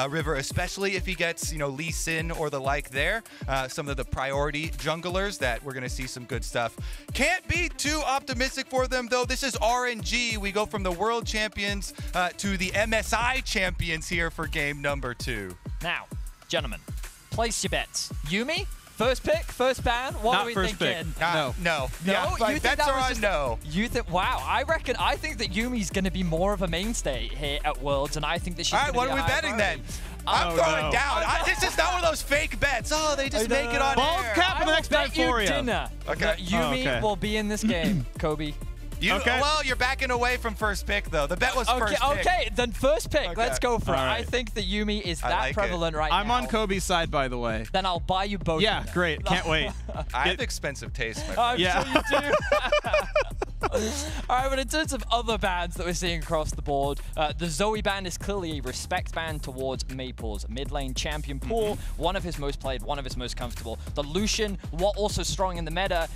River, especially if he gets, Lee Sin or the like there. Some of the priority junglers that we're going to see some good stuff. Can't be too optimistic for them, though. This is RNG. We go from the world champions to the MSI champions here for game number 2. Now, gentlemen, place your bets. Yuumi? First pick, first ban. What are we thinking? No. Yeah, my bets are on no. You think? Wow, I think that Yumi's going to be more of a mainstay here at Worlds, and I think that she's. All right, what are we betting then? I'm throwing down. This is not one of those fake bets. Oh, they just make it on Bald air. cap the next time for you. Dinner. Okay. Yuumi will be in this game, Kobe. Well, you're backing away from first pick, though. The bet was first pick. Okay, then first pick. Okay. Let's go for it. Right. I think that Yuumi is that prevalent right I'm now. on Kobe's side, by the way. Then I'll buy you both. Yeah, great. Can't wait. I have expensive taste, my I'm friend. sure you do. All right, but in terms of other bans that we're seeing across the board, the Zoe ban is clearly a respect ban towards Maple's mid lane champion pool. One of his most played, one of his most comfortable. The Lucian, while also strong in the meta.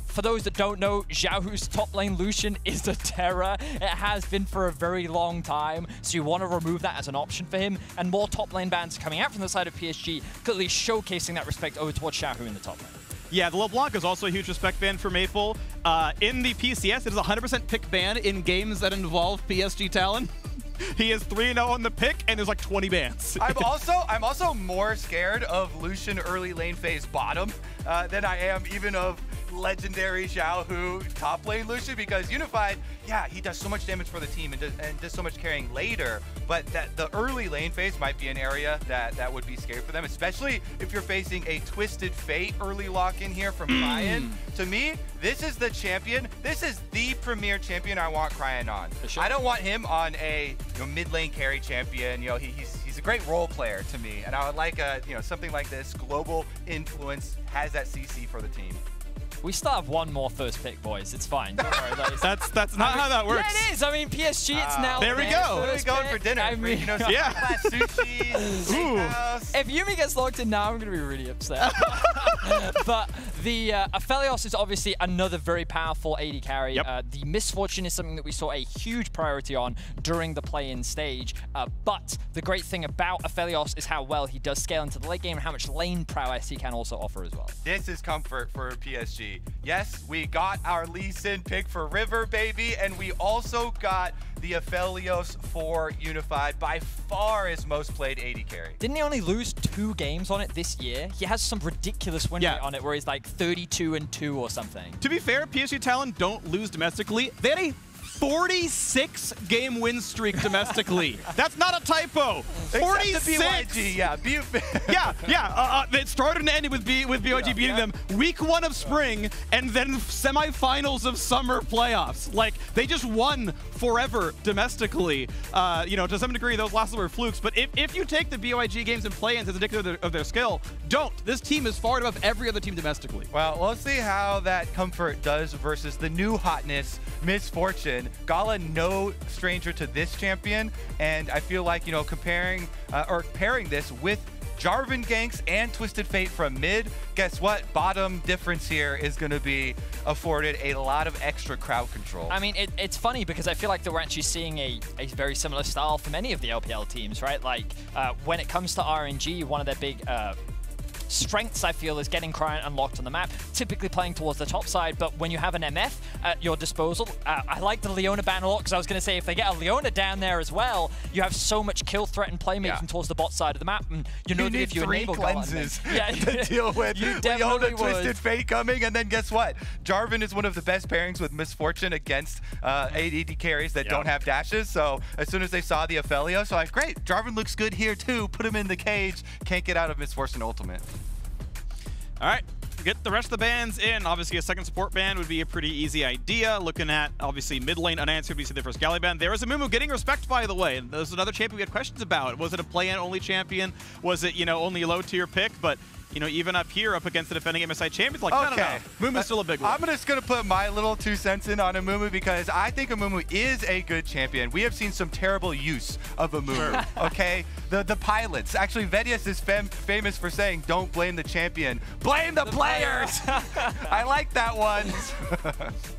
For those that don't know, Xiaohu's top lane Lucian is a terror. It has been for a very long time, so you want to remove that as an option for him. And more top lane bans coming out from the side of PSG, clearly showcasing that respect over towards Xiaohu in the top lane. Yeah, the LeBlanc is also a huge respect ban for Maple. In the PCS, it is a 100% pick ban in games that involve PSG Talon. He is 3-0 on the pick, and there's like 20 bans. I'm also more scared of Lucian early lane phase bottom than I am even of legendary Xiaohu top lane Lucian, because Unified, yeah, he does so much damage for the team and does so much carrying later, but that the early lane phase might be an area that would be scary for them, especially if you're facing a Twisted Fate early lock in here from Cryan. To me, this is the champion. This is the premier champion I want Cryan on. Sure. I don't want him on a mid lane carry champion. He's a great role player to me, and I would like something like this. Global influence, has that CC for the team. We still have one more first pick, boys. It's fine. Don't worry. That's not how that works. Yeah, it is. I mean, PSG, it's now. There we go. Where are we going for dinner? I mean, sushi, steakhouse. If Yuumi gets locked in now, I'm going to be really upset. But the Aphelios is obviously another very powerful AD carry. Yep. The Misfortune is something that we saw a huge priority on during the play-in stage. But the great thing about Aphelios is how well he does scale into the late game and how much lane prowess he can also offer as well. This is comfort for PSG. Yes, we got our Lee Sin pick for River, baby, and we also got the Aphelios for Unified, by far his most played AD carry. Didn't he only lose 2 games on it this year? He has some ridiculous win rate on it where he's like 32-2 or something. To be fair, PSG Talon don't lose domestically. They had a 46-game win streak domestically. That's not a typo. 46. BYG, yeah. It started and ended with BYG beating them week 1 of spring and then semifinals of summer playoffs. Like, they just won forever domestically. To some degree, those last were flukes. But if you take the BYG games and play-ins as indicative of their skill, don't. This team is far above every other team domestically. Well, we'll see how that comfort does versus the new hotness, Misfortune. Gala, no stranger to this champion, and I feel like, pairing this with Jarvan ganks and Twisted Fate from mid, guess what? Bottom difference here is going to be afforded a lot of extra crowd control. I mean, it's funny because I feel like that we're actually seeing a very similar style for many of the LPL teams, right? Like, when it comes to RNG, one of their big strengths, I feel, is getting Cryan unlocked on the map, typically playing towards the top side, but when you have an MF at your disposal, I like the Leona ban a lot, because I was going to say, if they get a Leona down there as well, you have so much kill threat and playmaking towards the bot side of the map, and you know that if you enable cleanses to deal with Leona Twisted Fate coming, and then guess what? Jarvan is one of the best pairings with Misfortune against AD carries that don't have dashes, so as soon as they saw the Aphelios, so like, great, Jarvan looks good here too, put him in the cage, can't get out of Misfortune ultimate. All right, get the rest of the bans in. Obviously, a second support ban would be a pretty easy idea. Looking at, obviously, mid lane unanswered, we see the first Galley ban. There is a Mumu getting respect, by the way. There's another champion we had questions about. Was it a play-in only champion? Was it, only a low-tier pick? But even up here, up against the defending MSI champions, like, no. Mumu's still a big one. I'm just going to put my little 2 cents in on Amumu because I think Amumu is a good champion. We have seen some terrible use of Amumu, okay? The pilots. Actually, Vedius is famous for saying, don't blame the champion, blame the players! I like that one.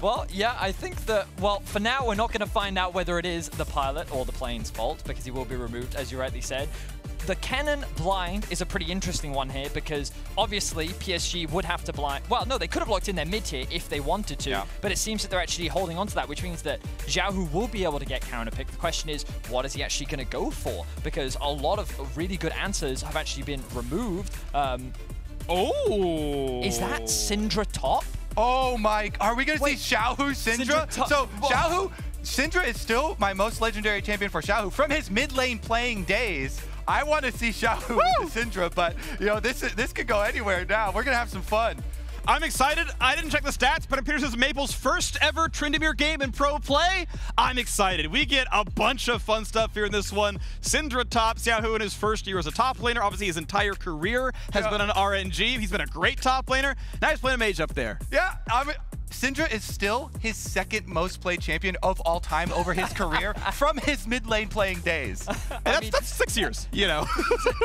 Well, yeah, I think that, for now, we're not going to find out whether it is the pilot or the plane's fault because he will be removed, as you rightly said. the cannon blind is a pretty interesting one here because obviously PSG would have to blind. Well, no, they could have locked in their mid tier if they wanted to, but it seems that they're actually holding on to that, which means that Xiaohu will be able to get counterpicked. The question is, what is he actually going to go for? Because a lot of really good answers have actually been removed. Is that Syndra top? Oh my, are we going to see Xiaohu Syndra? So Xiaohu, Syndra is still my most legendary champion for Xiaohu from his mid lane playing days. I want to see Xiaohu with the Syndra, but you know, this could go anywhere now. We're going to have some fun. I'm excited. I didn't check the stats, but it appears it's Maple's first ever Tryndamere game in pro play. I'm excited. We get a bunch of fun stuff here in this one. Syndra top, Xiaohu in his first year as a top laner. Obviously, his entire career has been on RNG. He's been a great top laner. Now he's playing a mage up there. Yeah, Syndra is still his second most played champion of all time over his career from his mid lane playing days. And that's 6 years, you know.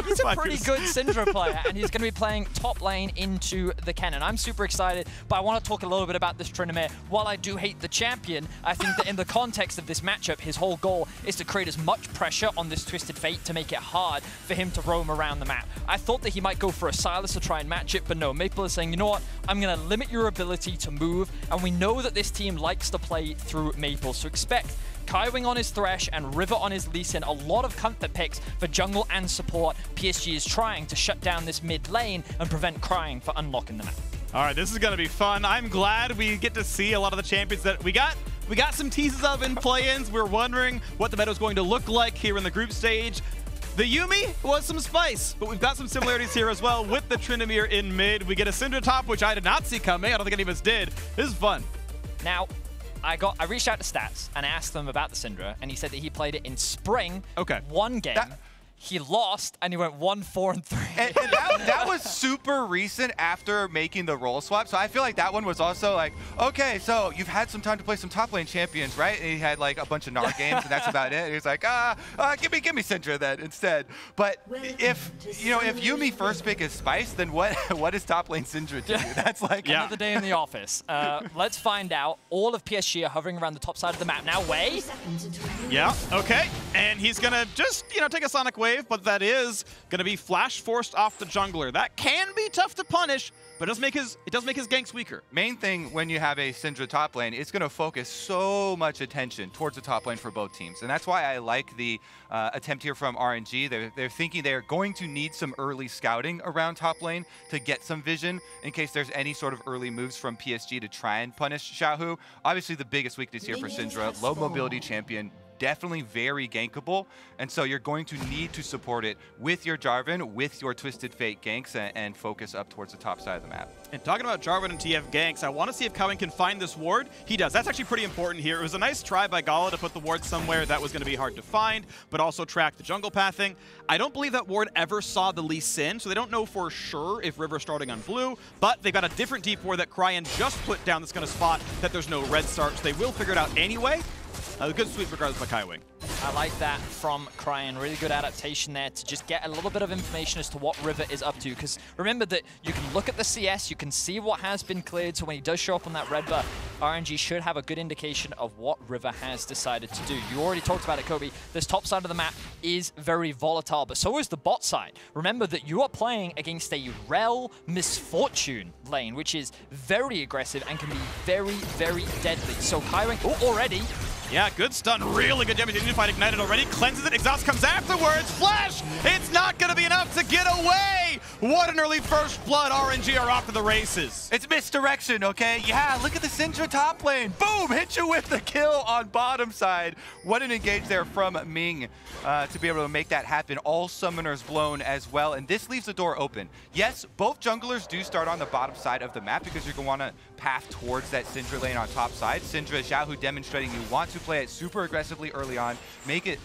He's a pretty good Syndra player, and he's going to be playing top lane into the cannon. I'm super excited, but I want to talk a little bit about this Tryndamere. While I do hate the champion, I think that in the context of this matchup, his whole goal is to create as much pressure on this Twisted Fate to make it hard for him to roam around the map. I thought that he might go for a Sylas to try and match it, but no, Maple is saying, you know what, I'm going to limit your ability to move, and we know that this team likes to play through Maple, so expect Kaiwing on his Thresh and River on his Lee Sin, a lot of comfort picks for jungle and support. PSG is trying to shut down this mid lane and prevent Crying for unlocking the map. All right, this is going to be fun. I'm glad we get to see a lot of the champions that we got. We got some teases of in play-ins. We're wondering what the meta is going to look like here in the group stage. The Yuumi was some spice, but we've got some similarities here as well with the Tryndamere in mid. We get a Syndra top, which I did not see coming. I don't think any of us did. This is fun. Now, I reached out to Stats and asked them about the Syndra, and he said that he played it in spring. Okay. One game. He lost, and he went 1-4-3. And that was super recent after making the role swap. So I feel like that one was also like, okay, so you've had some time to play some top lane champions, right? And he had like a bunch of Gnar games, and that's about it. And he's like, give me Syndra then instead. But if Yuumi first pick is Spice, then what does top lane Syndra do? That's like another day in the office. Let's find out. All of PSG are hovering around the top side of the map now. Wei. Yeah. Okay. And he's gonna just take a Sonic Wave, but that is gonna be flash forced off the jungler. That can be tough to punish, but it does make his ganks weaker. Main thing when you have a Syndra top lane, it's going to focus so much attention towards the top lane for both teams. And that's why I like the attempt here from RNG. They're thinking they're going to need some early scouting around top lane to get some vision in case there's any sort of early moves from PSG to try and punish Xiaohu. Obviously, the biggest weakness here for Syndra, low mobility champion, definitely very gankable, and so you're going to need to support it with your Jarvan, with your Twisted Fate ganks, and focus up towards the top side of the map. And talking about Jarvan and TF ganks, I want to see if Kaiwing can find this ward. He does. That's actually pretty important here. It was a nice try by Gala to put the ward somewhere that was going to be hard to find, but also track the jungle pathing. I don't believe that ward ever saw the Lee Sin, so they don't know for sure if River's starting on blue, but they've got a different deep ward that Cryan just put down that's going to spot that there's no red start, so they will figure it out anyway. A good sweep regardless by Kaiwing. I like that from Cryan. Really good adaptation there to just get a little bit of information as to what River is up to. Because remember that you can look at the CS, you can see what has been cleared. So when he does show up on that red buff, RNG should have a good indication of what River has decided to do. You already talked about it, Kobe. This top side of the map is very volatile, but so is the bot side. Remember that you are playing against a Rel Misfortune lane, which is very aggressive and can be very, very deadly. So Kaiwing, already. Yeah, good stun. Really good damage. Unified ignited already. Cleanses it. Exhaust comes afterwards. Flash! It's not going to be enough to get away! What an early first blood. RNG are off to the races. It's misdirection, okay? Yeah, look at the Syndra top lane. Boom! Hit you with the kill on bottom side. What an engage there from Ming to be able to make that happen. All summoners blown as well, and this leaves the door open. Yes, both junglers do start on the bottom side of the map because you're going to want to path towards that Syndra lane on top side. Syndra, Xiaohu demonstrating you want to play it super aggressively early on. Make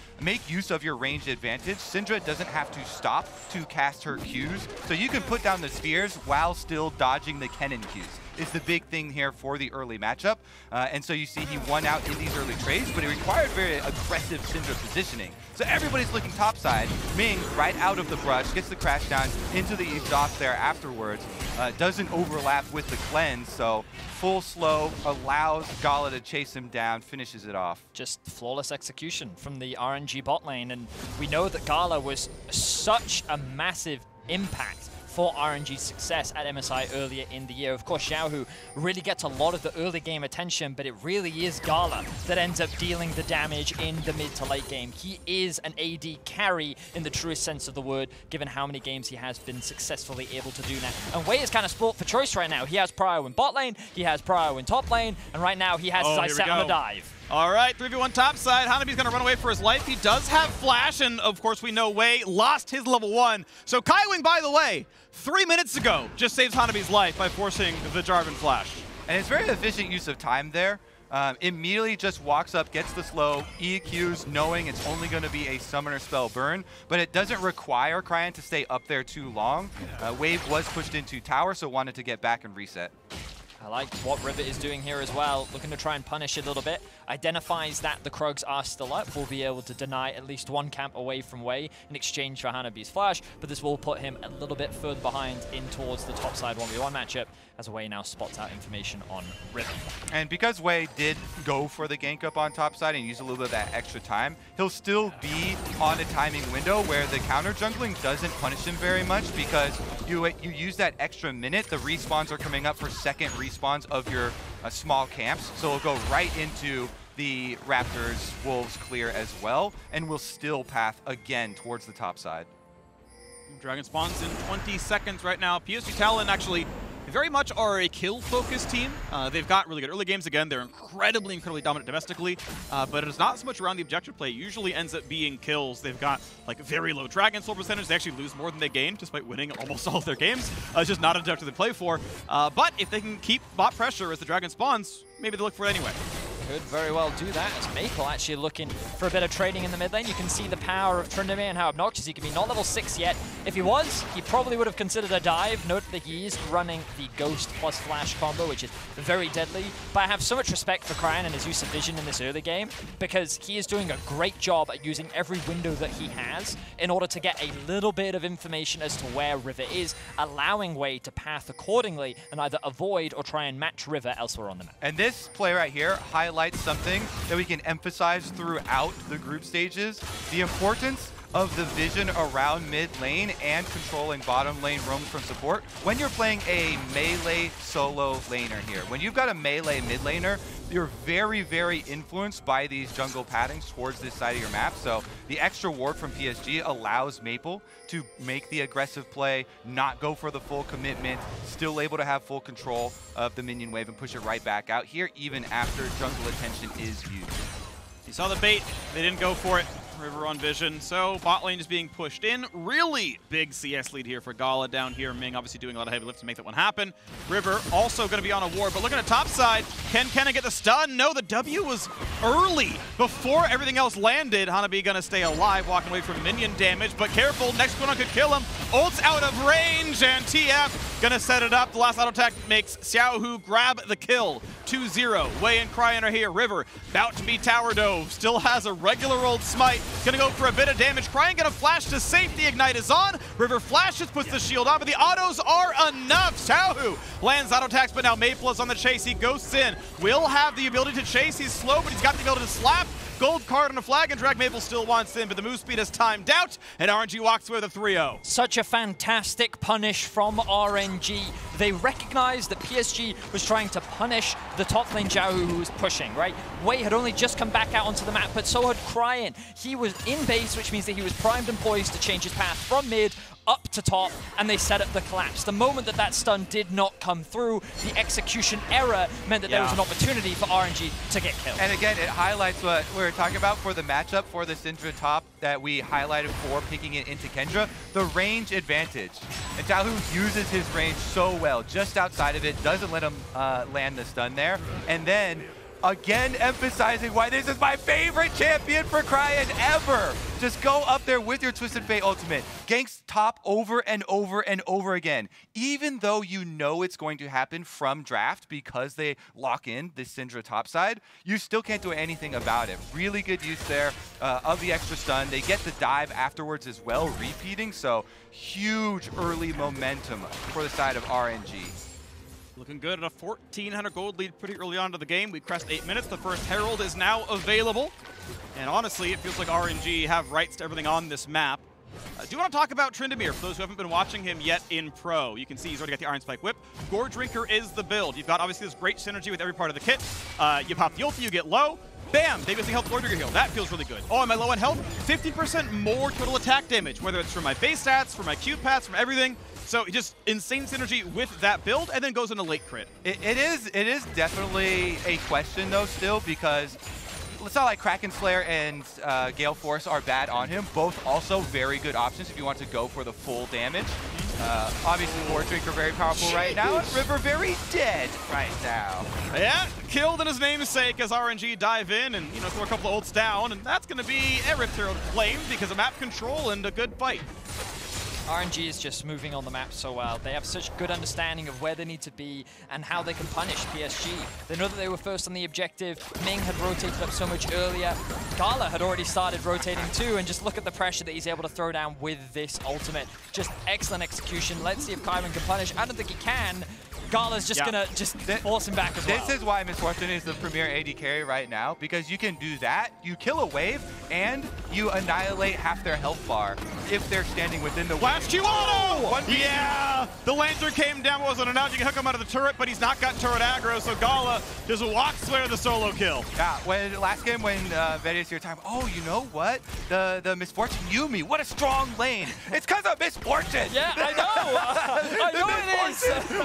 use of your ranged advantage. Syndra doesn't have to stop to cast her Qs, so you can put down the spears while still dodging the cannon Qs. is the big thing here for the early matchup. And so you see he won out in these early trades, but it required very aggressive Syndra positioning. So everybody's looking topside. Ming, right out of the brush, gets the crash down into the exhaust there afterwards. Doesn't overlap with the cleanse, so full slow allows Gala to chase him down, finishes it off. Just flawless execution from the RNG bot lane, and we know that Gala was such a massive impact for RNG's success at MSI earlier in the year. Of course, Xiaohu really gets a lot of the early game attention, but it really is Gala that ends up dealing the damage in the mid to late game. He is an AD carry in the truest sense of the word, given how many games he has been successfully able to do now. And Wei is kind of sport for choice right now. He has Prio in bot lane, he has Prio in top lane, and right now he has his eyes set on the dive. All right, 3v1 topside. Hanabi's going to run away for his life. He does have flash, and of course we know Wei lost his level 1. So Kaiwing, by the way, 3 minutes ago, just saves Hanabi's life by forcing the Jarvan flash. And it's very efficient use of time there. Immediately just walks up, gets the slow, EQs, knowing it's only going to be a summoner spell burn, but it doesn't require Cryan to stay up there too long. Wave was pushed into tower, so wanted to get back and reset. I like what Rivet is doing here as well, looking to try and punish it a little bit. Identifies that the Krugs are still up, will be able to deny at least one camp away from Wei in exchange for Hanabi's flash, but this will put him a little bit further behind in towards the top side 1v1 matchup, as Wei now spots out information on Rivet. And because Wei did go for the gank up on top side and use a little bit of that extra time, he'll still be on a timing window where the counter jungling doesn't punish him very much, because you use that extra minute, the respawns are coming up for second respawns of your small camps, so it'll go right into the Raptors Wolves clear as well, and will still path again towards the top side. Dragon spawns in 20 seconds right now. PSG Talon actually very much are a kill-focused team. They've got really good early games again. They're incredibly dominant domestically, but it's not so much around the objective play. It usually ends up being kills. They've got like very low Dragon Soul percentage. They actually lose more than they gain despite winning almost all of their games. It's just not an objective to play for. But if they can keep bot pressure as the Dragon spawns, maybe they look for it anyway. Could very well do that, as Maple actually looking for a bit of trading in the mid lane. You can see the power of Tryndamere and how obnoxious he can be. Not level 6 yet. If he was, he probably would have considered a dive. Note that he is running the Ghost plus Flash combo, which is very deadly. But I have so much respect for Cryan and his use of vision in this early game, because he is doing a great job at using every window that he has in order to get a little bit of information as to where River is, allowing Wei to path accordingly and either avoid or try and match River elsewhere on the map. And this play right here highlights something that we can emphasize throughout the group stages: the importance of the vision around mid lane and controlling bottom lane roams from support when you're playing a melee solo laner here. When you've got a melee mid laner, you're very, very influenced by these jungle paddings towards this side of your map. So the extra ward from PSG allows Maple to make the aggressive play, not go for the full commitment, still able to have full control of the minion wave and push it right back out here, even after jungle attention is used. You saw the bait, they didn't go for it. River on vision, so bot lane is being pushed in. Really big CS lead here for Gala down here. Ming obviously doing a lot of heavy lifts to make that one happen. River also going to be on a ward, but looking at top side, can Kenna get the stun? No, the W was early before everything else landed. Hanabi going to stay alive, walking away from minion damage, but careful, next one could kill him. Ult's out of range, and TF going to set it up. The last auto attack makes Xiaohu grab the kill. 2-0. Wei and Cryan are here. River about to be tower dove. Still has a regular old smite. Gonna go for a bit of damage. Cryan gonna flash to safety. Ignite is on. River flashes, puts the shield on, but the autos are enough. Xiaohu lands auto attacks, but now Maple is on the chase. He ghosts in. Will have the ability to chase. He's slow, but he's got the ability to slap. Gold card on a flag, and Drag Maple still wants in, but the move speed is timed out, and RNG walks away with a 3-0. Such a fantastic punish from RNG. They recognized that PSG was trying to punish the top lane Xiaohu who was pushing, right? Wei had only just come back out onto the map, but so had Cryan. He was in base, which means that he was primed and poised to change his path from mid up to top, and they set up the collapse. The moment that that stun did not come through, the execution error meant that there was an opportunity for RNG to get killed. And again, it highlights what we were talking about for the matchup for the Syndra top that we highlighted for picking it into Kendra, the range advantage. And Xiaohu uses his range so well, just outside of it, doesn't let him land the stun there, and then Again, emphasizing why this is my favorite champion for Cryan ever. Just go up there with your Twisted Fate ultimate. Ganks top over and over and over again. Even though you know it's going to happen from draft because they lock in this Syndra top side, you still can't do anything about it. Really good use there of the extra stun. They get the dive afterwards as well, repeating. So huge early momentum for the side of RNG. Looking good at a 1,400 gold lead pretty early on to the game. We crest 8 minutes. The first Herald is now available. And honestly, it feels like RNG have rights to everything on this map. Do you want to talk about Tryndamere? For those who haven't been watching him yet in Pro, you can see he's already got the Iron Spike Whip. Gore Drinker is the build. You've got obviously this great synergy with every part of the kit. You pop the ulti, you get low. Bam! They basically help Gore Drinker heal. That feels really good. Oh, am I low on health? 50% more total attack damage, whether it's from my base stats, from my Q paths, from everything. So just insane synergy with that build, and then goes into late crit. It is definitely a question though still, because it's not like Kraken Slayer and Gale Force are bad on him. Both also very good options if you want to go for the full damage. Obviously, Gore Drinker very powerful right now, and River very dead right now. Yeah, killed in his namesake as RNG dive in and throw a couple of ults down, and that's going to be Erythro claimed because of map control and a good fight. RNG is just moving on the map so well. They have such good understanding of where they need to be and how they can punish PSG. They know that they were first on the objective. Ming had rotated up so much earlier. Gala had already started rotating too, and just look at the pressure that he's able to throw down with this ultimate. Just excellent execution. Let's see if Kyron can punish. I don't think he can. Gala's just gonna force him back as well. This is why Misfortune is the premier AD carry right now, because you can do that, you kill a wave, and you annihilate half their health bar if they're standing within the Flash Q auto! Yeah! The Lantern came down, wasn't enough. You can hook him out of the turret, but he's not got turret aggro, so Gala just walks away with the solo kill. Yeah, last game when Vedi's your time, oh, you know what? The Misfortune Yumi, what a strong lane. It's because of Misfortune. Yeah, I know. I know it is.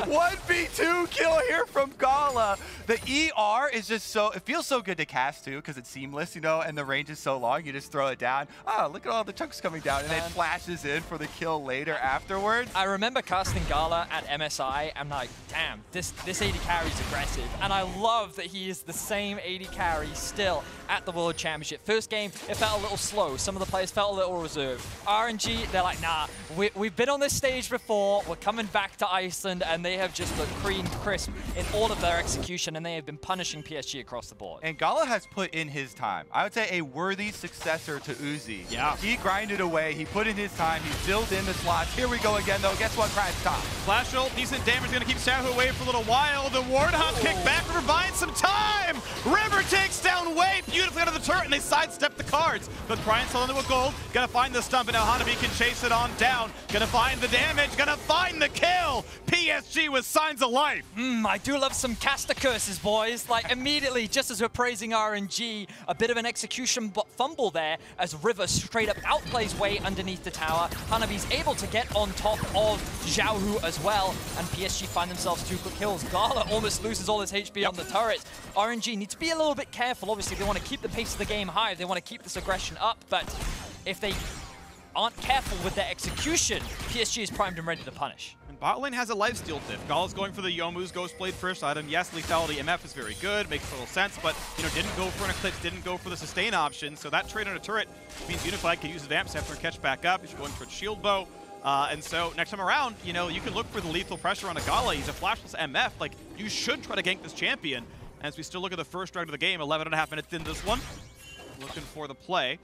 1v2 kill here from Gala. The ER is just so, it feels so good to cast too, because it's seamless, and the range is so long, you just throw it down. Oh, look at all the chunks coming down, and it flashes in for the kill later afterwards. I remember casting Gala at MSI. I'm like, damn, this AD carry is aggressive. And I love that he is the same AD carry still at the World Championship. First game, it felt a little slow. Some of the players felt a little reserved. RNG, they're like, nah, we've been on this stage before. We're coming back to Iceland, and they have just looked clean, crisp in all of their execution, and they have been punishing PSG across the board. And Gala has put in his time. I would say a worthy successor to Uzi. Yeah. He grinded away. He put in his time. He filled in the slots. Here we go again, though. Guess what? Cryan's top. Flash ult, decent damage. Going to keep Xiaohu away for a little while. The Warthog kick back. River buying some time. River takes down Wave beautifully out of the turret, and they sidestep the cards. But Cryan still into a gold. Going to find the stump, and now Hanabi can chase it on down. Going to find the damage. Going to find the kill. PSG with signs of life. I do love some caster curses, boys. Like, immediately, just as we're praising RNG, a bit of an execution fumble there as River straight up outplays Wei underneath the tower. Hanabi's able to get on top of Xiaohu as well, and PSG find themselves 2 quick kills. Gala almost loses all his HP on the turret. RNG need to be a little bit careful. Obviously, they want to keep the pace of the game high. They want to keep this aggression up, but if they aren't careful with their execution, PSG is primed and ready to punish. Bot lane has a lifesteal diff. Gala's going for the Yomu's Ghostblade first item. Yes, lethality MF is very good, makes total sense, but didn't go for an Eclipse, didn't go for the sustain option, so that trade on a turret means Unified can use the Vamp Scepter and catch back up. He's going for a shield bow. And so next time around, you can look for the lethal pressure on a Gala. He's a flashless MF. Like, you should try to gank this champion. As we still look at the first round of the game, 11.5 minutes into this one. Looking for the play.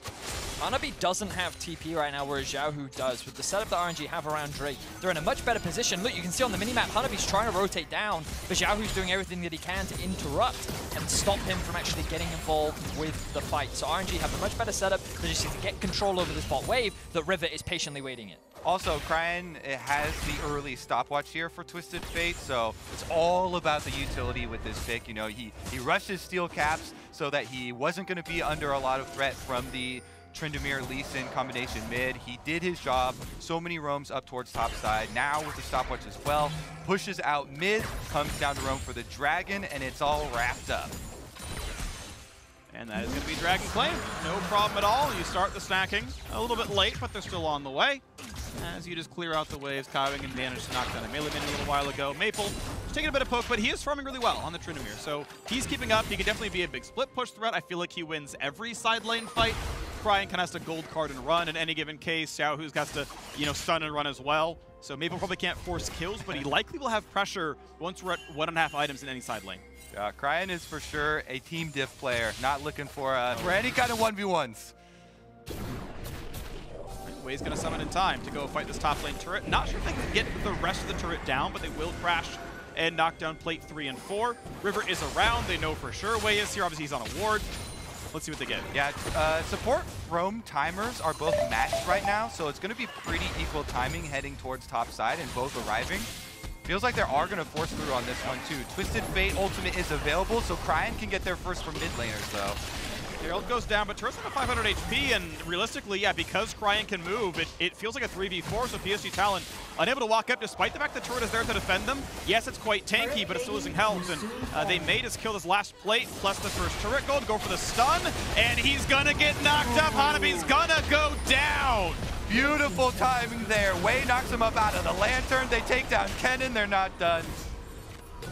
Hanabi doesn't have TP right now, whereas Xiaohu does. With the setup that RNG have around Drake, they're in a much better position. Look, you can see on the minimap, Hanabi's trying to rotate down, but Xiaohu's doing everything that he can to interrupt and stop him from actually getting involved with the fight. So RNG have a much better setup. They just need to get control over this bot wave that River is patiently waiting it. Also, Cryan has the early stopwatch here for Twisted Fate, so it's all about the utility with this pick. He rushed his steel caps so that he wasn't going to be under a lot of threat from the Tryndamere Lee Sin combination mid. He did his job. So many roams up towards top side. Now with the stopwatch as well, pushes out mid, comes down to roam for the dragon, and it's all wrapped up. And that is going to be Dragon Claim. No problem at all. You start the stacking a little bit late, but they're still on the way. As you just clear out the waves, Kaiwing and managed to knock down a melee minion a little while ago. Maple taking a bit of poke, but he is farming really well on the Tryndamere. So he's keeping up. He can definitely be a big split push threat. I feel like he wins every side lane fight. Cryan kind of has to gold card and run in any given case. Xiaohu's got to, stun and run as well. So Maple probably can't force kills, but he likely will have pressure once we're at 1.5 items in any side lane. Cryan is for sure a team diff player, not looking for any kind of 1v1s. Way's going to summon in time to go fight this top lane turret. Not sure if they can get the rest of the turret down, but they will crash and knock down plate 3 and 4. River is around. They know for sure Way is here. Obviously, he's on a ward. Let's see what they get. Yeah, support roam timers are both matched right now, so it's going to be pretty equal timing heading towards top side and both arriving. Feels like they are going to force through on this one too. Twisted Fate ultimate is available, so Cryan can get there first for mid laners though. Herald goes down, but Turret's at 500 HP, and realistically, yeah, because Cryan can move, it feels like a 3v4, so PSG Talon unable to walk up despite the fact that Turret is there to defend them. Yes, it's quite tanky, but it's still losing health, and they made us kill this last plate, plus the first turret gold, go for the stun, and he's gonna get knocked up. Hanabi's gonna go down. Beautiful timing there. Way knocks him up out of the lantern. They take down Kennen, they're not done.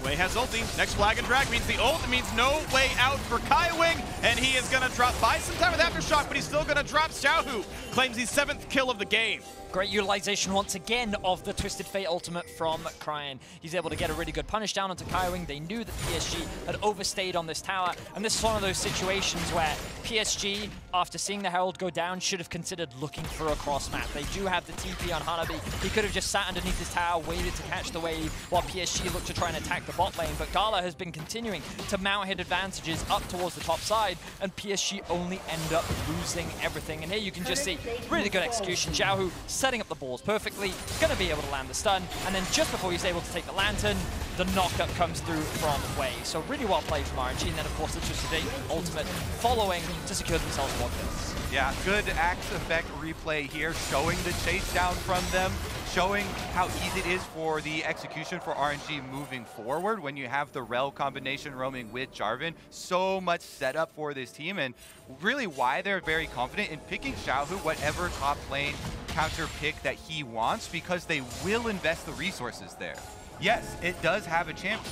Way has ulti. Next flag and drag means the ult means no way out for Kaiwing, and he is gonna drop by some time with Aftershock, but he's still gonna drop. Xiaohu claims his 7th kill of the game. Great utilization once again of the Twisted Fate ultimate from Cryan. He's able to get a really good punish down onto Kaiwing. They knew that PSG had overstayed on this tower, and this is one of those situations where PSG, after seeing the Herald go down, should have considered looking for a cross map. They do have the TP on Hanabi. He could have just sat underneath his tower, waited to catch the wave, while PSG looked to try and attack the bot lane, but Gala has been continuing to mount his advantages up towards the top side, and PSG only end up losing everything. And here you can just see really good execution. Xiaohu setting up the balls perfectly, gonna be able to land the stun, and then just before he's able to take the lantern, the knockup comes through from Way. So really well played from RNG, and then of course the Twisted Fate ultimate following to secure themselves more kills. Yeah, good axe effect replay here, showing the chase down from them, showing how easy it is for the execution for RNG moving forward when you have the Rel combination roaming with Jarvan. So much setup for this team, and really why they're very confident in picking Xiaohu whatever top lane counter pick that he wants, because they will invest the resources there. Yes, it does have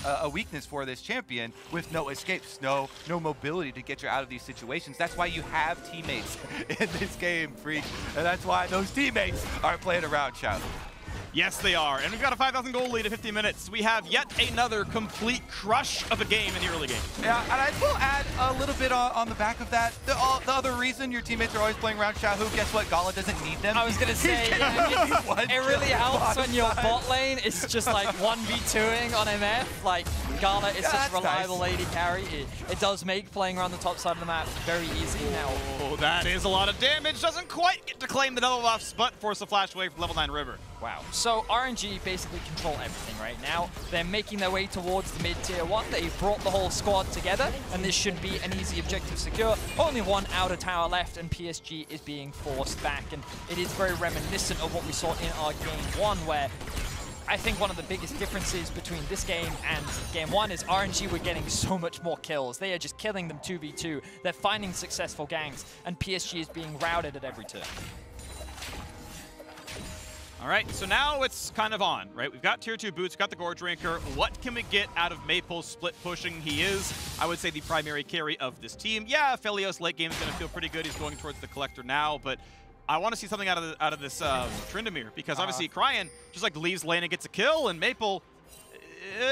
a weakness for this champion with no escapes, no mobility to get you out of these situations. That's why you have teammates in this game, Freak, and that's why those teammates are playing around Xiaohu. Yes, they are. And we've got a 5,000 gold lead at 50 minutes. We have yet another complete crush of a game in the early game. Yeah, and I will add a little bit on the back of that. The other reason your teammates are always playing around Xiaohu, guess what? Gala doesn't need them. I was going to say, it really helps when your bot lane is just like 1v2ing on MF. Like, Gala is such a reliable lady carry. It does make playing around the top side of the map very easy now. Oh, that is a lot of damage. Doesn't quite get to claim the double buffs, but force a flash away from level 9 River. Wow. So RNG basically control everything right now. They're making their way towards the mid-tier 1. They've brought the whole squad together, and this should be an easy objective secure. Only one outer tower left, and PSG is being forced back. And it is very reminiscent of what we saw in our game 1, where I think one of the biggest differences between this game and game 1 is RNG were getting so much more kills. They are just killing them 2v2. They're finding successful ganks, and PSG is being routed at every turn. All right, so now it's kind of on, right? We've got tier 2 boots, got the Gore Drinker. What can we get out of Maple split pushing? He is, I would say, the primary carry of this team. Yeah, Felios late game is going to feel pretty good. He's going towards the Collector now, but I want to see something out of this Tryndamere, because obviously Cryan just like leaves lane and gets a kill, and Maple,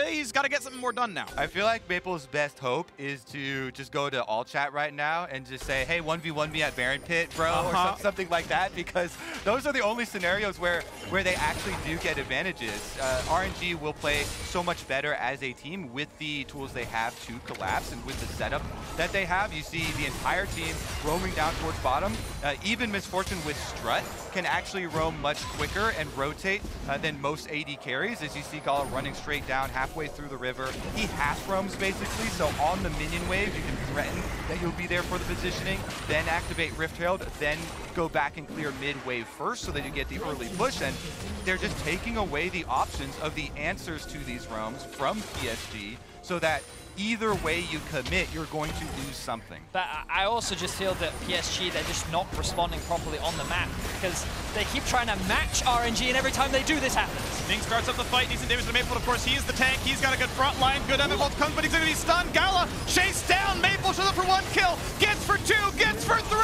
he's got to get something more done now. I feel like Maple's best hope is to just go to all chat right now and just say, hey, 1v1 me at Baron Pit, bro, or something like that, because those are the only scenarios where they actually do get advantages. RNG will play so much better as a team with the tools they have to collapse, and with the setup that they have. You see the entire team roaming down towards bottom. Even Misfortune with Strut can actually roam much quicker and rotate than most AD carries, as you see Gala running straight down halfway through the river. He half roams basically, so on the minion wave you can threaten that you'll be there for the positioning, then activate Rift Herald, then go back and clear mid wave first so that you get the early push. And they're just taking away the options of the answers to these roams from PSG, so that either way you commit, you're going to lose something. But I also just feel that PSG, they're just not responding properly on the map because they keep trying to match RNG, and every time they do, this happens. Ming starts up the fight, decent damage to Maple, of course. He is the tank, he's got a good front line, good both comes, but he's gonna be stunned. Gala chased down, Maple shows up for 1 kill, gets for 2, gets for 3,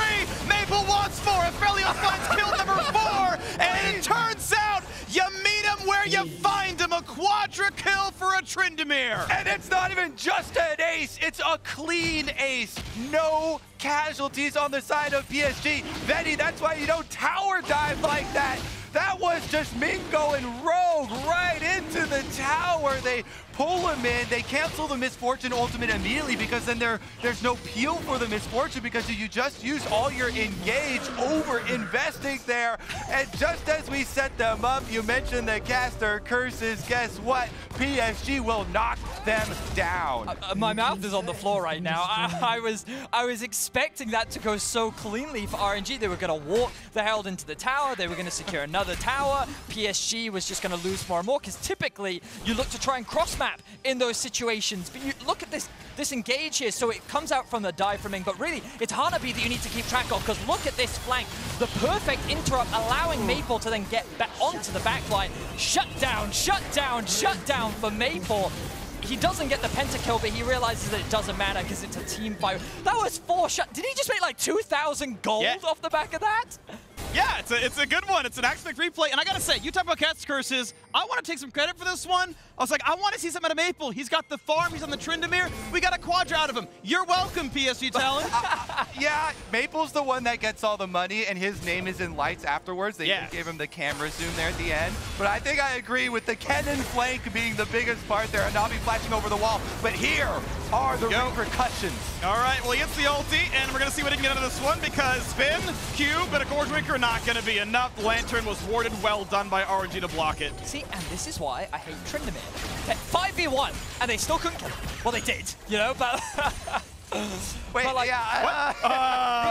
Maple wants 4, Aphelios finds kill number 4, and it turns out you meet him where you find him, a quadra kill for a Tryndamere. And it's not even just an ace, it's a clean ace. No casualties on the side of PSG. Vedi, that's why you don't tower dive like that. That was just Ming going rogue right into the tower. They pull him in, they cancel the Misfortune ultimate immediately because then there's no peel for the Misfortune because you just used all your engage over investing there. And just as we set them up, you mentioned the caster curses. Guess what? PSG will knock them down. My mouth is on the floor right now. I was expecting that to go so cleanly for RNG. They were going to walk the Herald into the tower. They were going to secure another tower. PSG was just going to lose more and more because typically you look to try and cross-map in those situations. But you look at this engage here. So it comes out from the dive from Ming, but really it's Hanabi that you need to keep track of because look at this flank. The perfect interrupt allowing Maple to then get back onto the backline. Shut down, shut down, shut down for Maple. He doesn't get the pentakill, but he realizes that it doesn't matter because it's a team fight. That was 4 shots. Did he just make like 2,000 gold off the back of that? Yeah, it's a good one. It's an action replay. And I gotta say, you talk about Cat's Curses. I want to take some credit for this one. I was like, I want to see something out of Maple. He's got the farm. He's on the Tryndamere. We got a quadra out of him. You're welcome, PSG Talon. Yeah, Maple's the one that gets all the money, and his name is in lights afterwards. They even gave him the camera zoom there at the end. But I think I agree with the Kennen flank being the biggest part there. Hanabi flashing over the wall. But here are the repercussions. All right, well, he gets the ulti, and we're going to see what he can get out of this one because spin, Q, but a Gorge Winker not going to be enough. Lantern was warded. Well done by RNG to block it. See, and this is why I hate Tryndamere. 5v1, and they still couldn't kill him. Well, they did, you know, but... Wait, but like,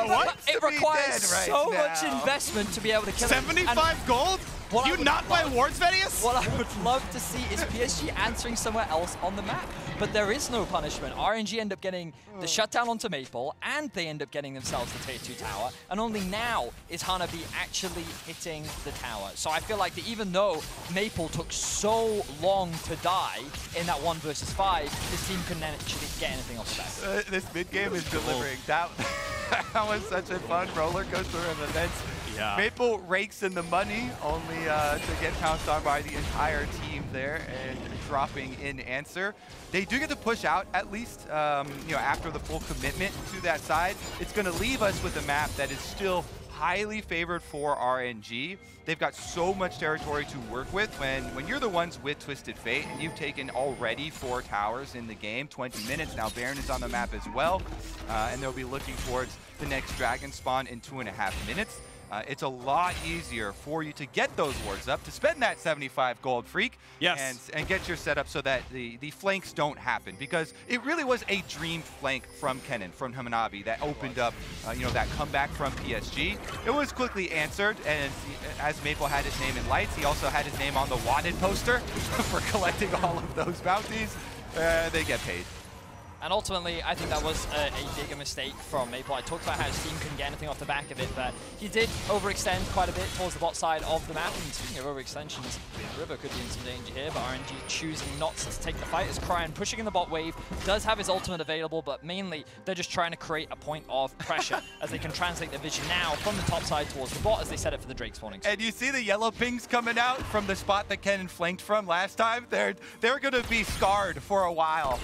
what? It requires so much investment to be able to kill him. 75 gold? You not buy wards, Vedius? What I would love to see is PSG answering somewhere else on the map. But there is no punishment. RNG end up getting the shutdown onto Maple, and they end up getting themselves the tier 2 tower. And only now is Hanabi actually hitting the tower. So I feel like that even though Maple took so long to die in that 1 versus 5, this team couldn't actually get anything off the back. This mid game is delivering. That was such a fun roller coaster of events. Yeah. Maple rakes in the money, only to get pounced on by the entire team there and dropping in answer. They do get to push out at least, you know, after the full commitment to that side. It's going to leave us with a map that is still highly favored for RNG. They've got so much territory to work with when you're the ones with Twisted Fate and you've taken already 4 towers in the game, 20 minutes. Now Baron is on the map as well, and they'll be looking towards the next dragon spawn in 2.5 minutes. It's a lot easier for you to get those wards up, to spend that 75 gold freak, and get your setup so that the flanks don't happen. Because it really was a dream flank from Kennen, from Hanabi, that opened up, you know, that comeback from PSG. It was quickly answered, and as Maple had his name in lights, he also had his name on the wanted poster for collecting all of those bounties. They get paid. And ultimately, I think that was a bigger mistake from Maple. I talked about how his team couldn't get anything off the back of it, but he did overextend quite a bit towards the bot side of the map. And speaking of overextensions, River could be in some danger here, but RNG choosing not to take the fight as Cryan pushing in the bot wave, does have his ultimate available, but mainly they're just trying to create a point of pressure as they can translate their vision now from the top side towards the bot as they set it for the Drake spawning. And you see the yellow pings coming out from the spot that Kennen flanked from last time? They're going to be scarred for a while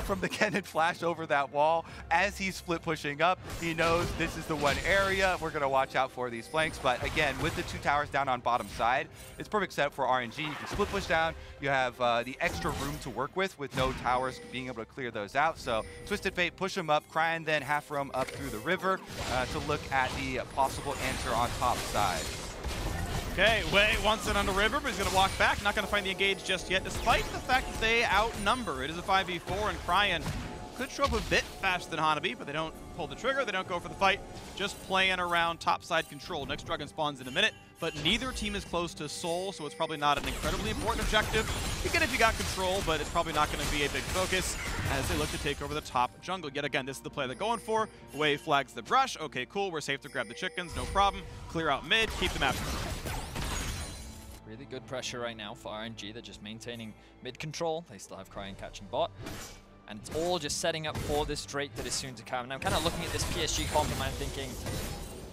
from the Kennen flash over that wall. As he's split pushing up, he knows this is the one area we're going to watch out for these flanks. But again, with the 2 towers down on bottom side, it's perfect setup for RNG. You can split push down. You have the extra room to work with no towers being able to clear those out. So Twisted Fate push him up, Cryan then half roam up through the river to look at the possible answer on top side. Okay, Wei wants it on the river, but he's going to walk back. Not going to find the engage just yet, despite the fact that they outnumber. It is a 5v4, and Cryan could show up a bit faster than Hanabi, but they don't pull the trigger, they don't go for the fight, just playing around topside control. Next dragon spawns in a minute. but neither team is close to Soul, so it's probably not an incredibly important objective. You get if you got control, but it's probably not going to be a big focus as they look to take over the top jungle. Yet again, this is the play they're going for. Wave flags the brush. Okay, cool. We're safe to grab the chickens. No problem. Clear out mid. Keep the map. Really good pressure right now for RNG. They're just maintaining mid control. They still have Crying catching bot. And it's all just setting up for this Drake that is soon to come. And I'm kind of looking at this PSG comp and I'm thinking,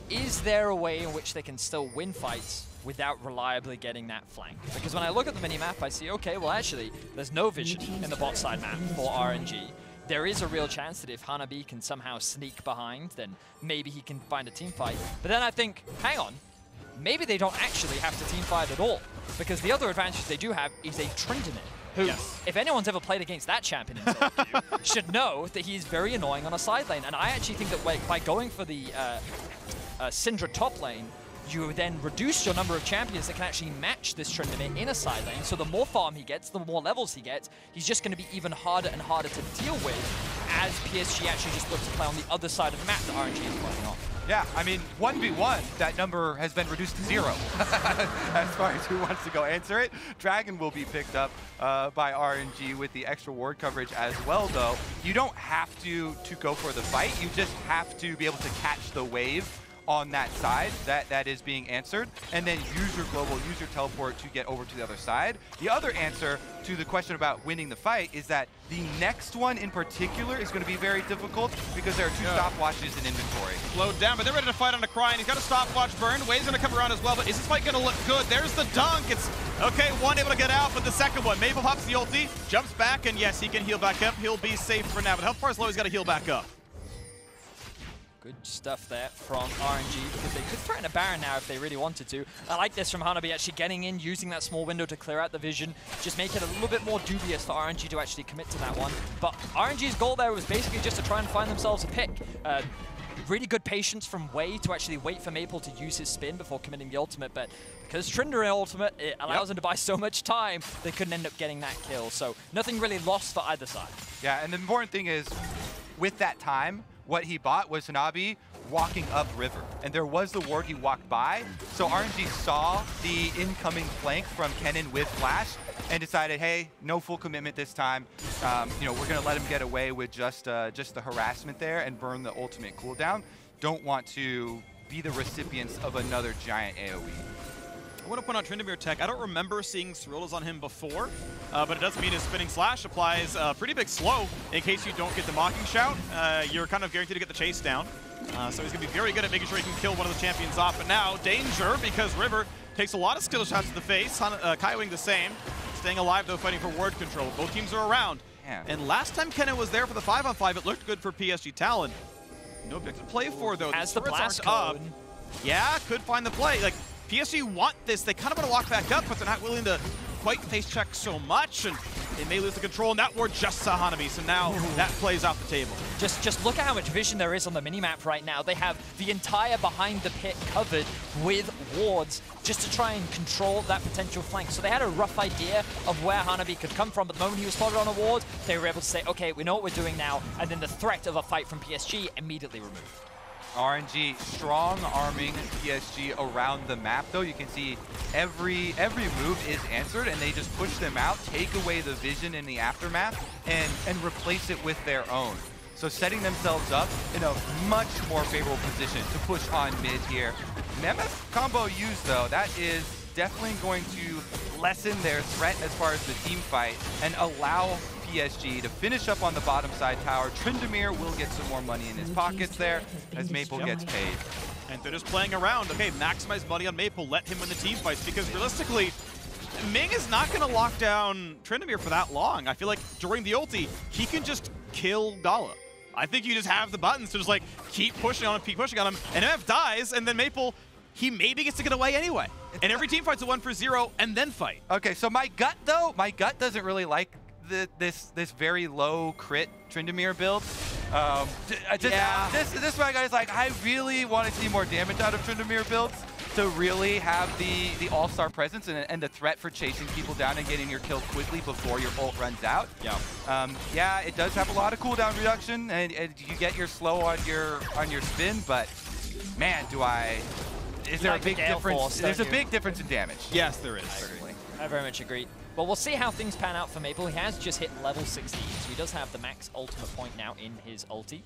is there a way in which they can still win fights without reliably getting that flank? Because when I look at the minimap, I see, okay, well actually, there's no vision in the bot side map for RNG. There is a real chance that if Hanabi can somehow sneak behind, then maybe he can find a team fight. But then I think, hang on, maybe they don't actually have to team fight at all. Because the other advantage they do have is a Tryndamere, who, if anyone's ever played against that champion in solo queue, should know that he's very annoying on a side lane. And I actually think that by going for the Syndra top lane, you then reduce your number of champions that can actually match this Tryndamere in a side lane. So the more farm he gets, the more levels he gets, he's just going to be even harder and harder to deal with as PSG actually just looks to play on the other side of the map that RNG is playing on. Yeah, I mean, 1v1, that number has been reduced to 0. As far as who wants to go answer it. Dragon will be picked up by RNG with the extra ward coverage as well, though. You don't have to go for the fight. You just have to be able to catch the wave on that side that is being answered, and then use your global, use your teleport to get over to the other side. The other answer to the question about winning the fight is that the next one in particular is going to be very difficult because there are 2 stopwatches in inventory. Slowed down, but they're ready to fight on a Crying. He's got a stopwatch burn. Wave's going to come around as well, but is this fight going to look good? There's the dunk. It's okay, one able to get out, but the second one, Maple pops the ulti, jumps back, and yes, he can heal back up. He'll be safe for now, but health bar is low. He's got to heal back up. Good stuff there from RNG, because they could threaten a Baron now if they really wanted to. I like this from Hanabi, actually getting in, using that small window to clear out the vision, just make it a little bit more dubious for RNG to actually commit to that one. But RNG's goal there was basically just to try and find themselves a pick. Really good patience from Wei to actually wait for Maple to use his spin before committing the ultimate, but because Tryndamere ultimate, it allows him to buy so much time, they couldn't end up getting that kill. So nothing really lost for either side. Yeah, and the important thing is, with that time, what he bought was Hanabi walking up river, and there was the ward he walked by, so RNG saw the incoming flank from Kennen with flash and decided, hey, no full commitment this time. You know, we're gonna let him get away with just the harassment there and burn the ultimate cooldown. Don't want to be the recipients of another giant AoE. I want to point out Tryndamere tech. I don't remember seeing Cyrillas on him before, but it does mean his spinning slash applies a pretty big slow in case you don't get the mocking shout. You're kind of guaranteed to get the chase down. So he's going to be very good at making sure he can kill one of the champions off. But now, danger, because River takes a lot of skill shots to the face. Kaiwing the same. Staying alive, though, fighting for ward control. Both teams are around. Man. And last time Kennen was there for the 5-on-5, it looked good for PSG Talon. No objective to play for, though. As the blast code. Yeah, could find the play. Like, PSG want this. They kind of want to walk back up, but they're not willing to quite face check so much, and they may lose the control, and that ward just saw Hanabi, so now that plays off the table. Just look at how much vision there is on the minimap right now. They have the entire behind the pit covered with wards just to try and control that potential flank. So they had a rough idea of where Hanabi could come from, but the moment he was spotted on a ward, they were able to say, okay, we know what we're doing now, and then the threat of a fight from PSG immediately removed. RNG strong arming PSG around the map, though. You can see every move is answered, and they just push them out, take away the vision in the aftermath, and replace it with their own. So setting themselves up in a much more favorable position to push on mid here. Nemeth combo used, though, that is definitely going to lessen their threat as far as the team fight and allow PSG to finish up on the bottom side tower. Tryndamere will get some more money in his pockets there as Maple gets paid. And they're just playing around. Okay, maximize money on Maple, let him win the team fights, because realistically, Ming is not going to lock down Tryndamere for that long. I feel like during the ulti, he can just kill Gala. I think you just have the buttons to just like keep pushing on him, and MF dies, and then Maple, he maybe gets to get away anyway. And every team fights a 1-for-0 and then fight. Okay, so my gut doesn't really like this very low crit Tryndamere build. This is my guy's like, I really want to see more damage out of Tryndamere builds to really have the all-star presence and the threat for chasing people down and getting your kill quickly before your ult runs out. Yeah, it does have a lot of cooldown reduction, and you get your slow on your spin, but man, do I is there a like the big Gale difference? Force, There's a don't you? big difference in damage. Yes, there is. I very much agree. Well, we'll see how things pan out for Maple. He has just hit level 16, so he does have the max ultimate point now in his ulti.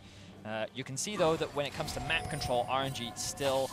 You can see, though, that when it comes to map control, RNG still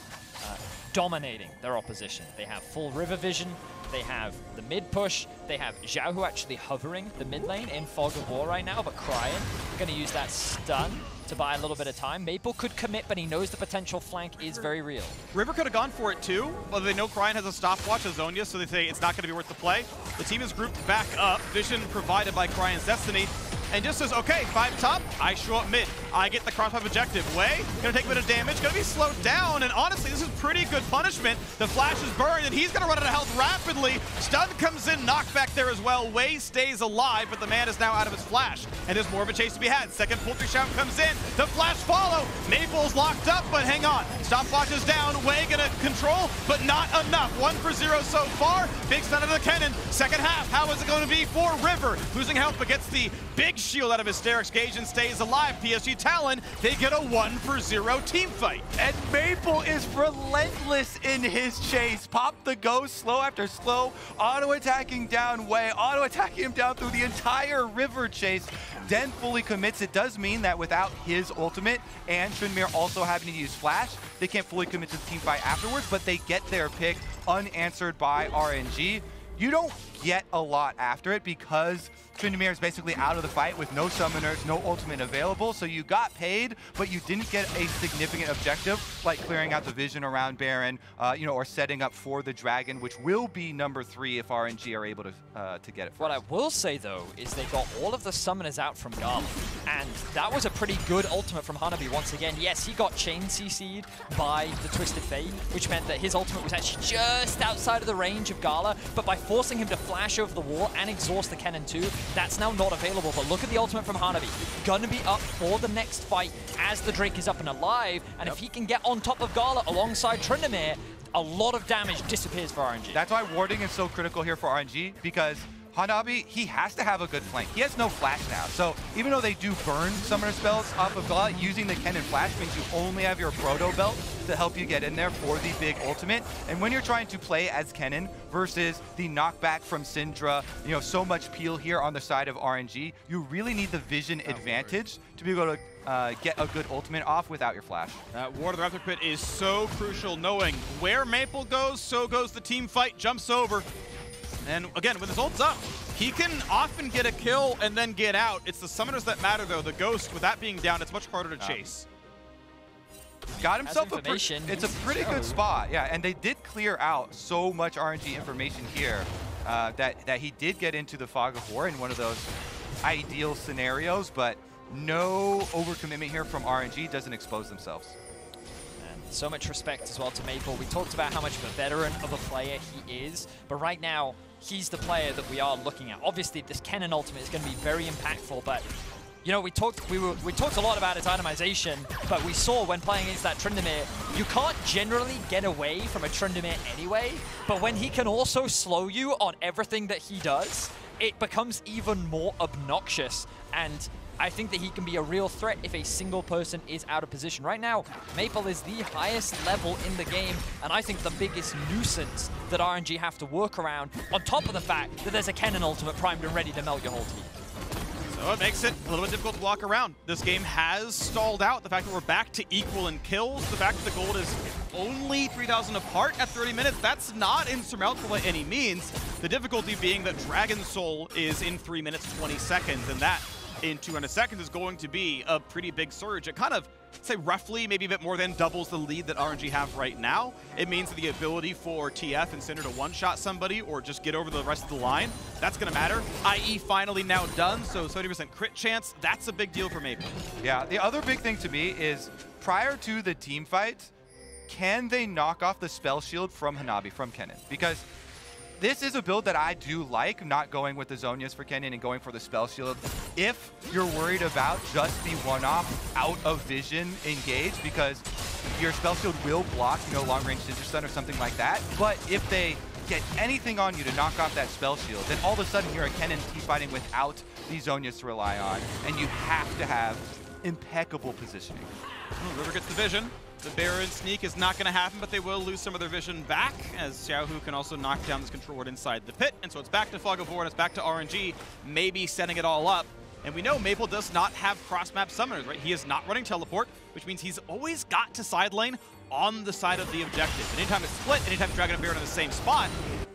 dominating their opposition. They have full river vision, they have the mid push, they have Xiaohu actually hovering the mid lane in Fog of War right now, but Cryan going to use that stun to buy a little bit of time. Maple could commit, but he knows the potential flank is very real. River could have gone for it too, but they know Cryan has a stopwatch as Zonia, so they say it's not going to be worth the play. The team is grouped back up, vision provided by Cryan's Destiny, and just says, okay, 5 top, I show up mid. I get the cross-pipe objective. Wei, gonna take a bit of damage, gonna be slowed down, and honestly, this is pretty good punishment. The flash is buried, and he's gonna run out of health rapidly. Stun comes in, knockback there as well. Wei stays alive, but the man is now out of his flash, and there's more of a chase to be had. Second poultry shout comes in, the flash follow. Maple's locked up, but hang on. Stopwatch is down, Wei gonna control, but not enough. 1 for 0 so far. Big stun of the cannon. Second half, how is it going to be for River? Losing health, but gets the big shield out of Hysteric's Gauge and stays alive. PSG Talon, they get a 1 for 0 team fight. And Maple is relentless in his chase. Pop the ghost, slow after slow, auto-attacking down Wei, auto-attacking him down through the entire river chase. Den fully commits. It does mean that without his ultimate and Tryndamere also having to use flash, they can't fully commit to the team fight afterwards, but they get their pick unanswered by RNG. You don't get a lot after it because Tryndamere is basically out of the fight with no summoners, no ultimate available, so you got paid, but you didn't get a significant objective like clearing out the vision around Baron, or setting up for the Dragon, which will be number 3 if RNG are able to get it first. What I will say, though, is they got all of the summoners out from Gala, and that was a pretty good ultimate from Hanabi once again. Yes, he got chain CC'd by the Twisted Fate, which meant that his ultimate was actually just outside of the range of Gala, but by forcing him to flash over the wall and exhaust the cannon too, that's now not available. But look at the ultimate from Hanabi. Gonna be up for the next fight as the Drake is up and alive, and if he can get on top of Gala alongside Tryndamere, a lot of damage disappears for RNG. That's why warding is so critical here for RNG, because Hanabi, he has to have a good flank. He has no flash now, so even though they do burn summoner spells off of Gala, using the cannon flash means you only have your proto belt to help you get in there for the big ultimate. And when you're trying to play as Kennen versus the knockback from Syndra, so much peel here on the side of RNG, you really need the vision advantage to be able to get a good ultimate off without your flash. That Ward of the Raptor Pit is so crucial, knowing where Maple goes, so goes the team fight, jumps over. And again, with his ults up, he can often get a kill and then get out. It's the summoners that matter, though. The Ghost, with that being down, it's much harder to chase. Got himself it's a pretty good spot, yeah. And they did clear out so much RNG information here that he did get into the Fog of War in one of those ideal scenarios, but no overcommitment here from RNG, doesn't expose themselves. So much respect as well to Maple. We talked about how much of a veteran of a player he is, but right now, he's the player that we are looking at. Obviously, this Kennen ultimate is going to be very impactful, but we talked a lot about his itemization, but we saw when playing against that Tryndamere, you can't generally get away from a Tryndamere anyway, but when he can also slow you on everything that he does, it becomes even more obnoxious, and I think that he can be a real threat if a single person is out of position. Right now, Maple is the highest level in the game, and I think the biggest nuisance that RNG have to work around, on top of the fact that there's a Kennen ultimate primed and ready to melt your whole team. So it makes it a little bit difficult to walk around. This game has stalled out. The fact that we're back to equal in kills, the fact that the gold is only 3,000 apart at 30 minutes, that's not insurmountable by any means. The difficulty being that Dragon Soul is in 3 minutes 20 seconds, and that in 200 seconds is going to be a pretty big surge. It kind of, say roughly, maybe a bit more than doubles the lead that RNG have right now. It means that the ability for TF and Cinder to one-shot somebody or just get over the rest of the line, that's going to matter. IE finally now done, so 70% crit chance, that's a big deal for Maple. Yeah, the other big thing to me is prior to the team fight, can they knock off the spell shield from Hanabi, from Kennen? Because this is a build that I do like, not going with the Zonias for Kennen and going for the spell shield. If you're worried about just the one-off out of vision engage, because your spell shield will block, long-range Cinder Stun or something like that. But if they get anything on you to knock off that spell shield, then all of a sudden you're a Kennen team fighting without the Zonias to rely on, and you have to have impeccable positioning. River gets the vision. The Baron sneak is not going to happen, but they will lose some of their vision back, as Xiaohu can also knock down this control ward inside the pit. And so it's back to Fog of War, and it's back to RNG, maybe setting it all up. And we know Maple does not have cross-map summoners, right? He is not running teleport, which means he's always got to side lane on the side of the objective. And anytime it's split, anytime Dragon and Baron in the same spot,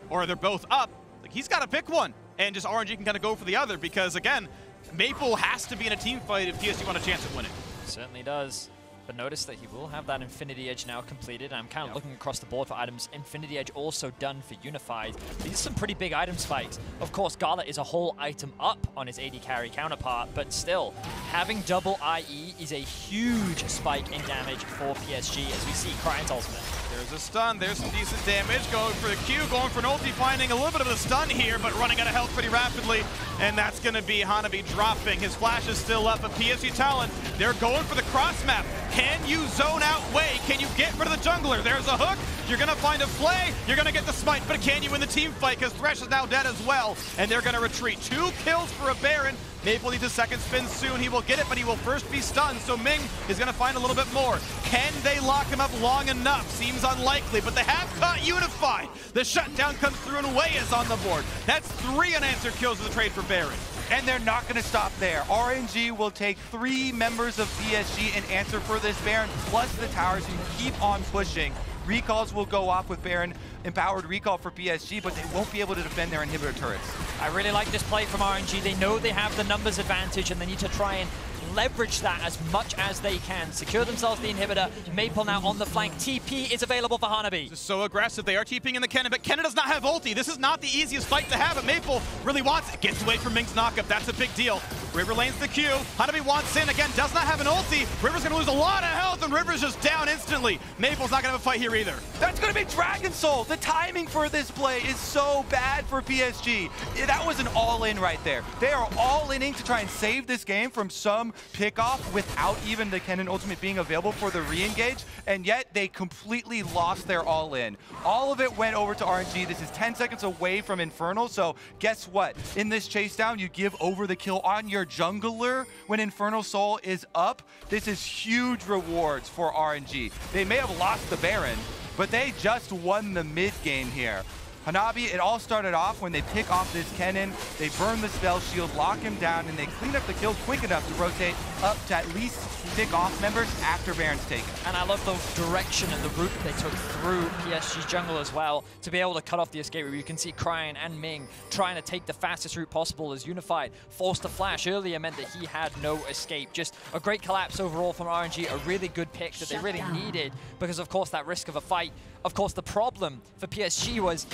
or they're both up, like he's got to pick one. And just RNG can kind of go for the other, because again, Maple has to be in a team fight if PSG want a chance at winning. Certainly does. But notice that he will have that Infinity Edge now completed. I'm kind of looking across the board for items. Infinity Edge also done for Unified. These are some pretty big item spikes. Of course, Gala is a whole item up on his AD carry counterpart, but still, having double IE is a huge spike in damage for PSG, as we see Cryan's ultimate. There's a stun, there's some decent damage, going for the Q, going for an ulti, finding a little bit of a stun here, but running out of health pretty rapidly, and that's going to be Hanabi dropping. His flash is still up, but PSG Talon, they're going for the cross map. Can you zone out Wei? Can you get rid of the jungler? There's a hook, you're going to find a play, you're going to get the smite, but can you win the team fight? Because Thresh is now dead as well, and they're going to retreat. 2 kills for a Baron. Maple needs a second spin soon. He will get it, but he will first be stunned, so Ming is going to find a little bit more. Can they lock him up long enough? Seems unlikely, but they have caught Unified. The shutdown comes through, and Wei is on the board. That's 3 unanswered kills of the trade for Baron. And they're not going to stop there. RNG will take 3 members of PSG and answer for this Baron, plus the towers, and keep on pushing. Recalls will go off with Baron, empowered recall for PSG, but they won't be able to defend their inhibitor turrets. I really like this play from RNG. They know they have the numbers advantage, and they need to try and leverage that as much as they can. Secure themselves the inhibitor. Maple now on the flank. TP is available for Hanabi. This is so aggressive. They are TPing in the Kennen, but Kennen does not have ulti. This is not the easiest fight to have, but Maple really wants it. Gets away from Ming's knockup. That's a big deal. River lanes the Q. Hanabi wants in. Again, does not have an ulti. River's going to lose a lot of health, and River's just down instantly. Maple's not going to have a fight here either. That's going to be Dragon Soul. The timing for this play is so bad for PSG. That was an all-in right there. They are all-inning to try and save this game from some pickoff without even the Kennen ultimate being available for the re-engage, and yet they completely lost their all-in. All of it went over to RNG. This is 10 seconds away from Infernal, so guess what? In this chase down, you give over the kill on your jungler when Infernal Soul is up. This is huge rewards for RNG. They may have lost the Baron, but they just won the mid game here. Hanabi, it all started off when they pick off this Kennen, they burn the spell shield, lock him down, and they clean up the kills quick enough to rotate up to at least pick off members after Baron's taken. And I love the direction and the route that they took through PSG jungle as well to be able to cut off the escape route. You can see Cryan and Ming trying to take the fastest route possible as Unified forced a flash earlier meant that he had no escape. Just a great collapse overall from RNG, a really good pick that they really needed because of course that risk of a fight. Of course the problem for PSG was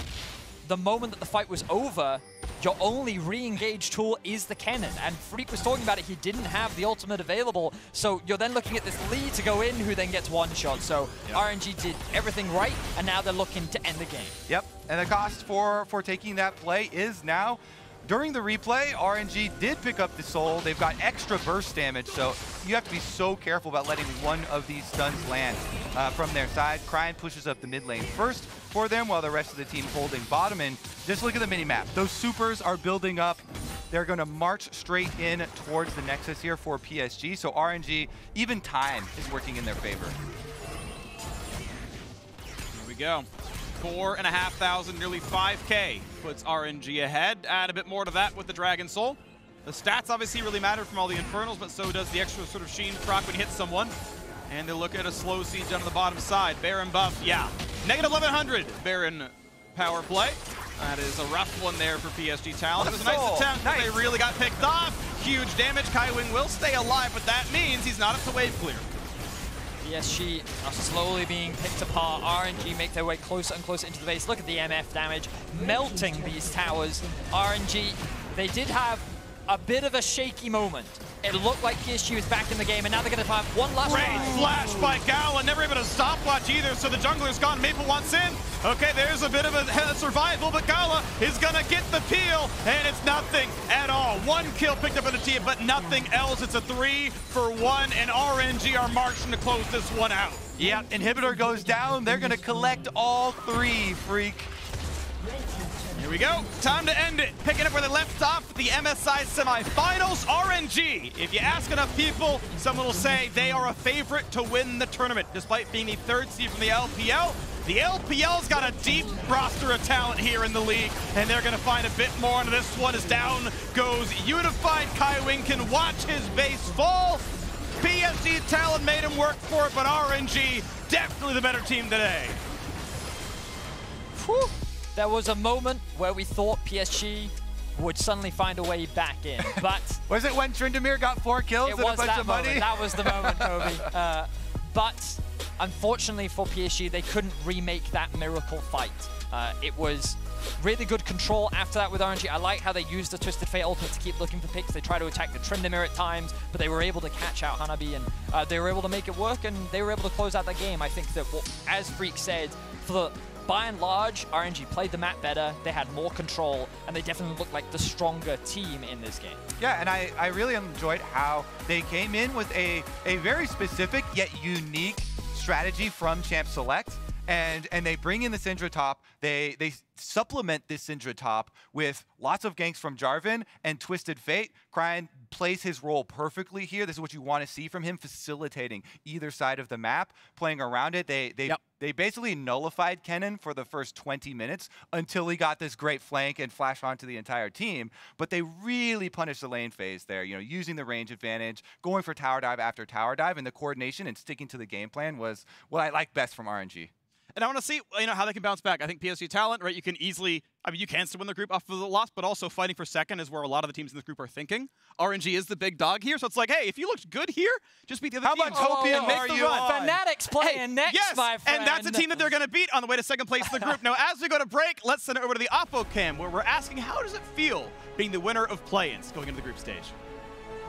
the moment that the fight was over, your only re-engage tool is the Kennen. And Freak was talking about it, he didn't have the ultimate available. So you're then looking at this Lee to go in who then gets one shot. So RNG did everything right, and now they're looking to end the game. Yep, and the cost for taking that play is now, during the replay, RNG did pick up the soul. They've got extra burst damage, so you have to be so careful about letting one of these stuns land from their side. Cryan pushes up the mid lane first for them, while the rest of the team holding bottom. And just look at the mini-map. Those supers are building up. They're going to march straight in towards the Nexus here for PSG, so RNG, even time is working in their favor. Here we go. 4,500, nearly 5K puts RNG ahead. Add a bit more to that with the Dragon Soul. The stats obviously really matter from all the Infernals, but so does the extra sort of sheen proc when you hit someone. And they look at a slow siege down on the bottom side. Baron buff, yeah. Negative 1,100 Baron power play. That is a rough one there for PSG Talon. It was a nice attempt, but they really got picked off. Huge damage. Kaiwing will stay alive, but that means he's not up to wave clear. PSG are slowly being picked apart. RNG make their way closer and closer into the base. Look at the MF damage, melting these towers. RNG, they did have a bit of a shaky moment. It looked like PSG was back in the game, and now they're going to have one last Great flash by Gala, never even a stopwatch either, so the jungler's gone. Maple wants in. Okay, there's a bit of a survival, but Gala is going to get the peel, and it's nothing at all. 1 kill picked up in the team, but nothing else. It's a 3-for-1, and RNG are marching to close this one out. Yep, inhibitor goes down. They're going to collect all 3, Freak. Here Here we go. Time to end it. Picking up where they left off, the MSI semifinals. RNG. If you ask enough people, someone will say they are a favorite to win the tournament, despite being the 3rd seed from the LPL. The LPL's got a deep roster of talent here in the league, and they're going to find a bit more into this one as down goes Unified. Kaiwing can watch his base fall. PSG Talon made him work for it, but RNG definitely the better team today. Whew. There was a moment where we thought PSG would suddenly find a way back in, but... Was it when Tryndamere got 4 kills and a bunch of money? That was the moment, Kobe. But unfortunately for PSG, they couldn't remake that miracle fight. It was really good control after that with RNG. I like how they used the Twisted Fate ultimate to keep looking for picks. They tried to attack the Tryndamere at times, but they were able to catch out Hanabi, and they were able to make it work, and they were able to close out that game. I think that, as Freak said, by and large, RNG played the map better, they had more control, and they definitely looked like the stronger team in this game. Yeah, and I really enjoyed how they came in with a very specific yet unique strategy from Champ Select. And they bring in the Syndra top. They supplement this Syndra top with lots of ganks from Jarvan and Twisted Fate. Cryan plays his role perfectly here. This is what you want to see from him, facilitating either side of the map, playing around it. They basically nullified Kennen for the first 20 minutes until he got this great flank and flash onto the entire team. But they really punished the lane phase there, using the range advantage, going for tower dive after tower dive, and the coordination and sticking to the game plan was what I like best from RNG. And I want to see, how they can bounce back. I think PSG Talent, right? You can easily, you can still win the group off of the loss, but also fighting for second is where a lot of the teams in this group are thinking. RNG is the big dog here, so it's like, hey, if you looked good here, just beat the other team. How much hopium are you on? Fanatics playing next, my friend. And that's a team that they're going to beat on the way to second place in the group. Now, as we go to break, let's send it over to the Oppo cam, where we're asking, how does it feel being the winner of play-ins going into the group stage?